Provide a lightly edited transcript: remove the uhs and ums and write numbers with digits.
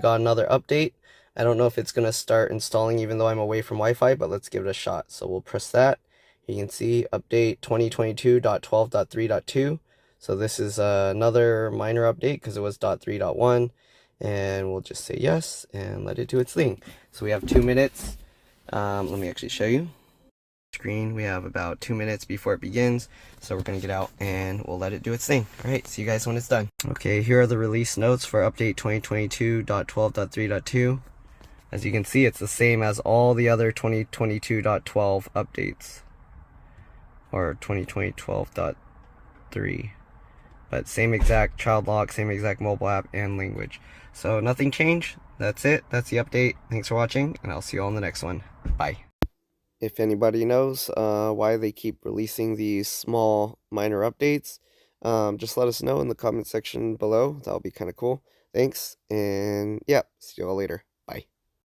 got another update. I don't know if it's going to start installing even though I'm away from Wi-Fi, but let's give it a shot. So we'll press that. You can see update 2022.12.3.2. So this is another minor update because it was .3.1. And we'll just say yes and let it do its thing. So we have 2 minutes. Let me actually show you. Screen, we have about 2 minutes before it begins, so we're going to get out and we'll let it do its thing. Alright, see you guys when it's done. Okay, here are the release notes for update 2022.12.3.2. As you can see, it's the same as all the other 2022.12 updates, or 2020.12.3, but same exact child lock, same exact mobile app and language. So nothing changed. That's it. That's the update. Thanks for watching, and I'll see you all in the next one. Bye. If anybody knows why they keep releasing these small minor updates, just let us know in the comment section below. That'll be kind of cool. Thanks, and yeah, see you all later.